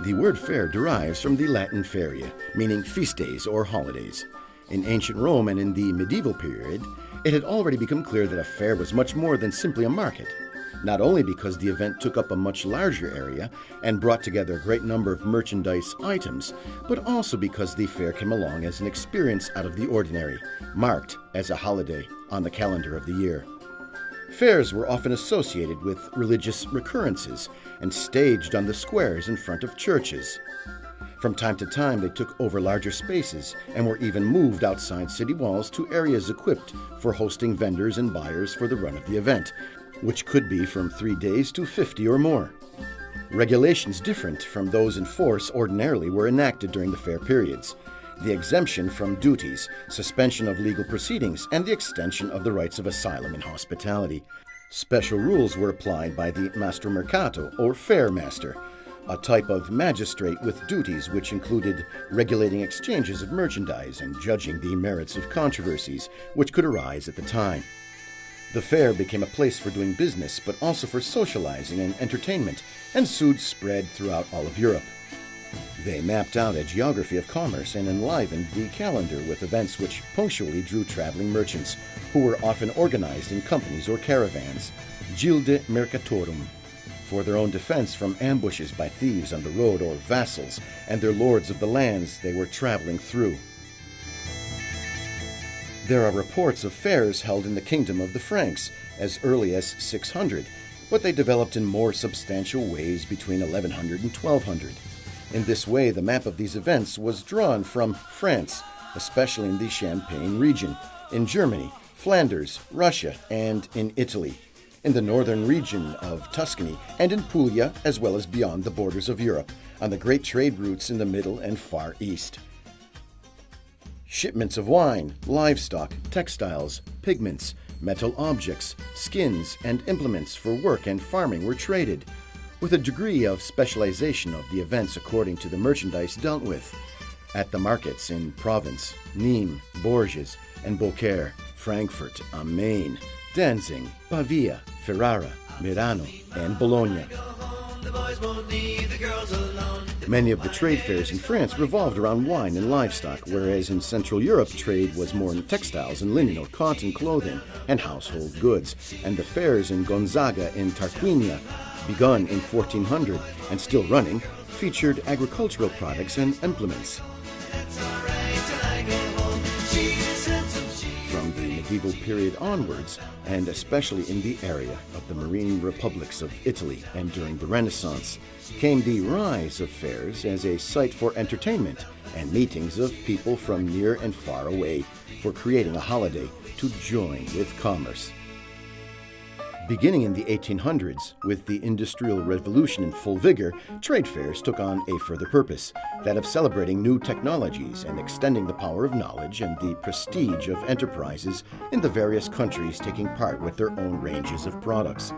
The word fair derives from the Latin feria, meaning feast days or holidays. In ancient Rome and in the medieval period, it had already become clear that a fair was much more than simply a market, not only because the event took up a much larger area and brought together a great number of merchandise items, but also because the fair came along as an experience out of the ordinary, marked as a holiday on the calendar of the year. Fairs were often associated with religious recurrences and staged on the squares in front of churches. From time to time, they took over larger spaces and were even moved outside city walls to areas equipped for hosting vendors and buyers for the run of the event, which could be from 3 days to 50 or more. Regulations different from those in force ordinarily were enacted during the fair periods. The exemption from duties, suspension of legal proceedings, and the extension of the rights of asylum and hospitality. Special rules were applied by the Mastro Mercato, or fair master, a type of magistrate with duties which included regulating exchanges of merchandise and judging the merits of controversies which could arise at the time. The fair became a place for doing business, but also for socializing and entertainment, and soon spread throughout all of Europe. They mapped out a geography of commerce and enlivened the calendar with events which punctually drew traveling merchants, who were often organized in companies or caravans, gilde mercatorum, for their own defense from ambushes by thieves on the road or vassals and their lords of the lands they were traveling through. There are reports of fairs held in the kingdom of the Franks as early as 600, but they developed in more substantial ways between 1100 and 1200. In this way, the map of these events was drawn from France, especially in the Champagne region, in Germany, Flanders, Russia, and in Italy, in the northern region of Tuscany, and in Puglia, as well as beyond the borders of Europe, on the great trade routes in the Middle and Far East. Shipments of wine, livestock, textiles, pigments, metal objects, skins, and implements for work and farming were traded, with a degree of specialization of the events according to the merchandise dealt with, at the markets in Provence, Nîmes, Bourges, and Beaucaire, Frankfurt am Main, Danzig, Pavia, Ferrara, Milano, and Bologna. Many of the trade fairs in France revolved around wine and livestock, whereas in Central Europe trade was more in textiles and linen or cotton clothing and household goods, and the fairs in Gonzaga in Tarquinia, begun in 1400 and still running, featured agricultural products and implements. From the medieval period onwards, and especially in the area of the marine republics of Italy and during the Renaissance, came the rise of fairs as a site for entertainment and meetings of people from near and far away for creating a holiday to join with commerce. Beginning in the 1800s, with the Industrial Revolution in full vigor, trade fairs took on a further purpose, that of celebrating new technologies and extending the power of knowledge and the prestige of enterprises in the various countries taking part with their own ranges of products.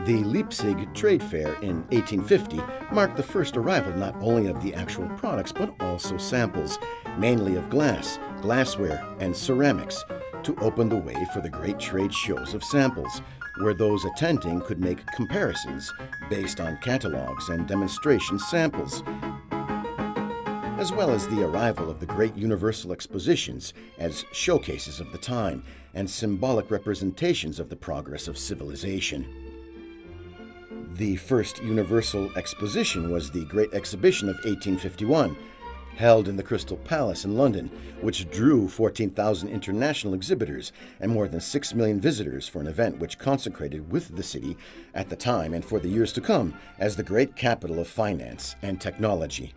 The Leipzig Trade Fair in 1850 marked the first arrival not only of the actual products but also samples, mainly of glass, glassware, and ceramics, to open the way for the great trade shows of samples, where those attending could make comparisons based on catalogs and demonstration samples, as well as the arrival of the great universal expositions as showcases of the time and symbolic representations of the progress of civilization. The first universal exposition was the Great Exhibition of 1851, held in the Crystal Palace in London, which drew 14,000 international exhibitors and more than 6 million visitors for an event which consecrated with the city at the time and for the years to come as the great capital of finance and technology.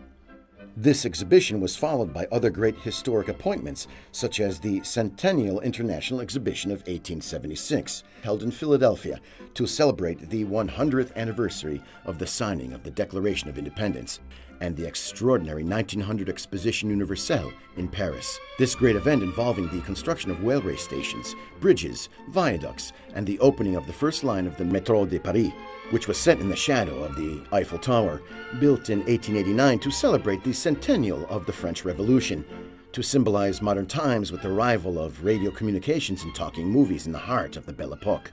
This exhibition was followed by other great historic appointments, such as the Centennial International Exhibition of 1876, held in Philadelphia to celebrate the 100th anniversary of the signing of the Declaration of Independence, and the extraordinary 1900 Exposition Universelle in Paris. This great event involving the construction of railway stations, bridges, viaducts, and the opening of the first line of the Métro de Paris which was set in the shadow of the Eiffel Tower, built in 1889 to celebrate the centennial of the French Revolution, to symbolize modern times with the arrival of radio communications and talking movies in the heart of the Belle Epoque.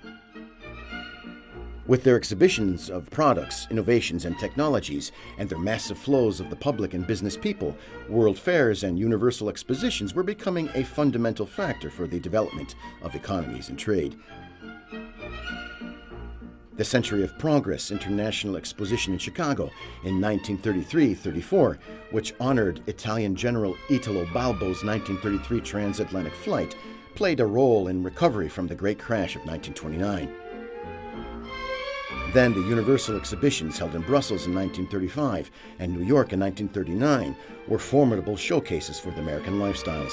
With their exhibitions of products, innovations, and technologies, and their massive flows of the public and business people, world fairs and universal expositions were becoming a fundamental factor for the development of economies and trade. The Century of Progress International Exposition in Chicago in 1933-34, which honored Italian General Italo Balbo's 1933 transatlantic flight, played a role in recovery from the Great Crash of 1929. Then the Universal Exhibitions held in Brussels in 1935 and New York in 1939 were formidable showcases for the American lifestyles.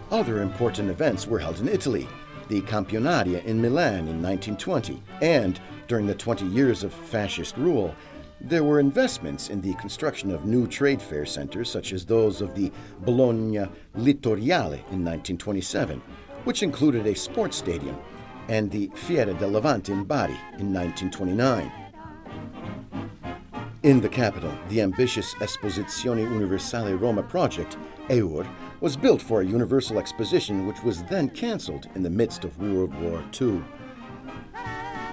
Other important events were held in Italy, the Campionaria in Milan in 1920, and during the 20 years of fascist rule, there were investments in the construction of new trade fair centers such as those of the Bologna Littoriale in 1927, which included a sports stadium, and the Fiera del Levante in Bari in 1929. In the capital, the ambitious Esposizione Universale Roma project, EUR, was built for a universal exposition which was then cancelled in the midst of World War II.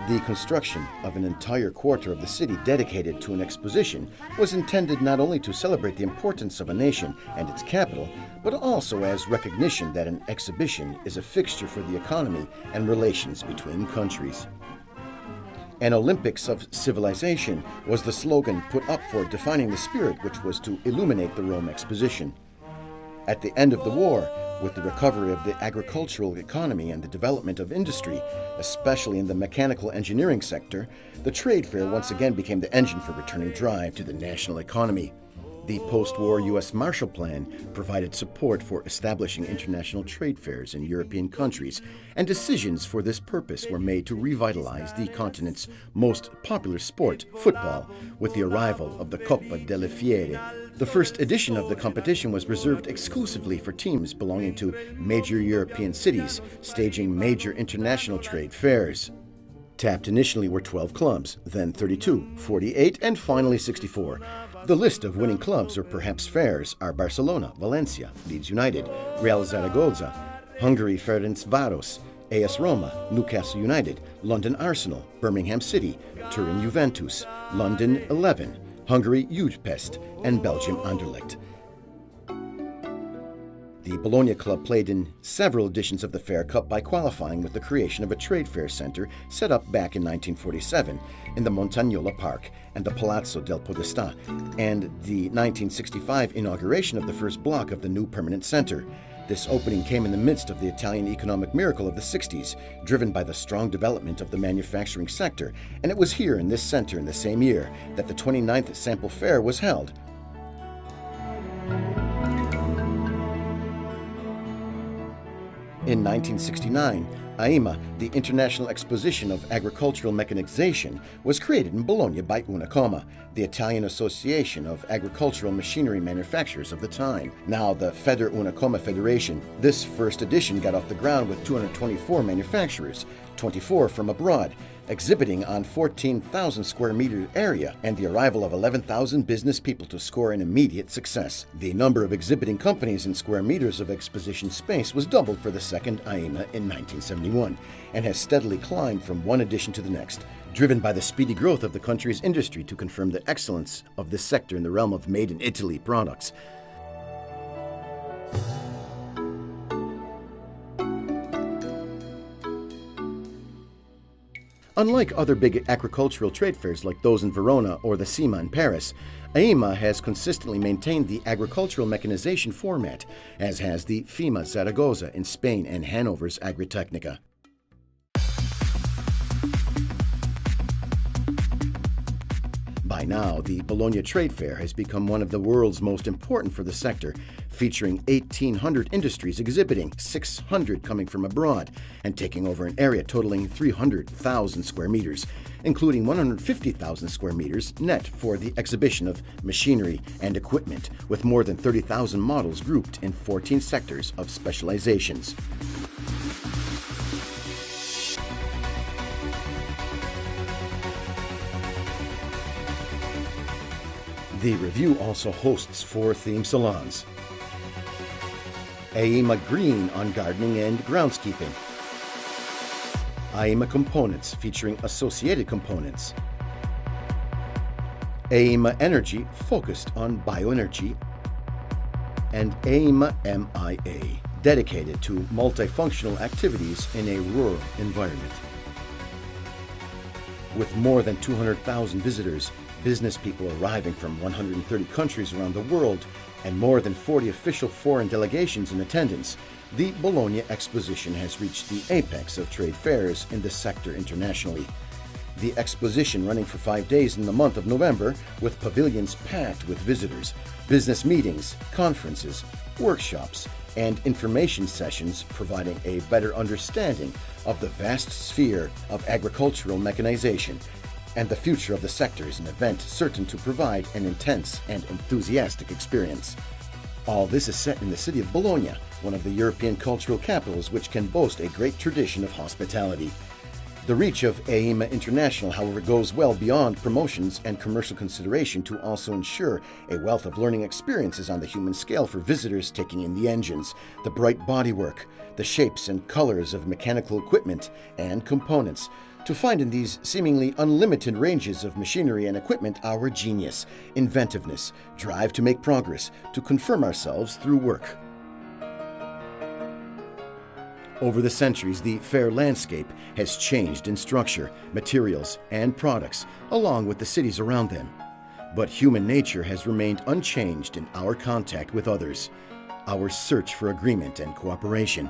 The construction of an entire quarter of the city dedicated to an exposition was intended not only to celebrate the importance of a nation and its capital, but also as recognition that an exhibition is a fixture for the economy and relations between countries. An Olympics of civilization was the slogan put up for defining the spirit which was to illuminate the Rome Exposition. At the end of the war, with the recovery of the agricultural economy and the development of industry, especially in the mechanical engineering sector, the trade fair once again became the engine for returning drive to the national economy. The post-war U.S. Marshall Plan provided support for establishing international trade fairs in European countries, and decisions for this purpose were made to revitalize the continent's most popular sport, football, with the arrival of the Coppa delle Fiere. The first edition of the competition was reserved exclusively for teams belonging to major European cities, staging major international trade fairs. Tapped initially were 12 clubs, then 32, 48, and finally 64. The list of winning clubs, or perhaps fairs, are Barcelona, Valencia, Leeds United, Real Zaragoza, Hungary Ferencváros, AS Roma, Newcastle United, London Arsenal, Birmingham City, Turin Juventus, London 11, Hungary Újpest, and Belgium Anderlecht. The Bologna Club played in several editions of the Fair Cup by qualifying with the creation of a trade fair center set up back in 1947 in the Montagnola Park and the Palazzo del Podestà, and the 1965 inauguration of the first block of the new permanent center. This opening came in the midst of the Italian economic miracle of the 60s, driven by the strong development of the manufacturing sector, and it was here in this center in the same year that the 29th Sample Fair was held. In 1969, AIMA, the International Exposition of Agricultural Mechanization, was created in Bologna by Unacoma, the Italian Association of Agricultural Machinery Manufacturers of the time, now the Feder Unacoma Federation. This first edition got off the ground with 224 manufacturers, 24 from abroad, exhibiting on 14,000 square meter area, and the arrival of 11,000 business people to score an immediate success. The number of exhibiting companies in square meters of exposition space was doubled for the second AIMA in 1971, and has steadily climbed from one edition to the next, driven by the speedy growth of the country's industry to confirm the excellence of this sector in the realm of made-in-Italy products. Unlike other big agricultural trade fairs like those in Verona or the SEMA in Paris, AIMA has consistently maintained the agricultural mechanization format, as has the FIMA Zaragoza in Spain and Hanover's Agritechnica. By now, the Bologna Trade Fair has become one of the world's most important for the sector, featuring 1,800 industries exhibiting, 600 coming from abroad, and taking over an area totaling 300,000 square meters. including 150,000 square meters net for the exhibition of machinery and equipment, with more than 30,000 models grouped in 14 sectors of specializations. The review also hosts 4 theme salons: AEMA Green on gardening and groundskeeping, AEMA Components featuring associated components, AEMA Energy focused on bioenergy, and AEMA MIA dedicated to multifunctional activities in a rural environment. With more than 200,000 visitors, business people arriving from 130 countries around the world, and more than 40 official foreign delegations in attendance, the Bologna Exposition has reached the apex of trade fairs in the sector internationally. The exposition, running for 5 days in the month of November, with pavilions packed with visitors, business meetings, conferences, workshops, and information sessions, providing a better understanding of the vast sphere of agricultural mechanization and the future of the sector, is an event certain to provide an intense and enthusiastic experience. All this is set in the city of Bologna, one of the European cultural capitals which can boast a great tradition of hospitality. The reach of AEMA International, however, goes well beyond promotions and commercial consideration to also ensure a wealth of learning experiences on the human scale for visitors taking in the engines, the bright bodywork, the shapes and colors of mechanical equipment and components, to find in these seemingly unlimited ranges of machinery and equipment our genius, inventiveness, drive to make progress, to confirm ourselves through work. Over the centuries, the fair landscape has changed in structure, materials, and products, along with the cities around them. But human nature has remained unchanged in our contact with others, our search for agreement and cooperation,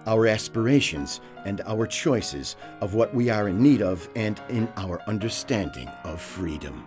our aspirations and our choices of what we are in need of, and in our understanding of freedom.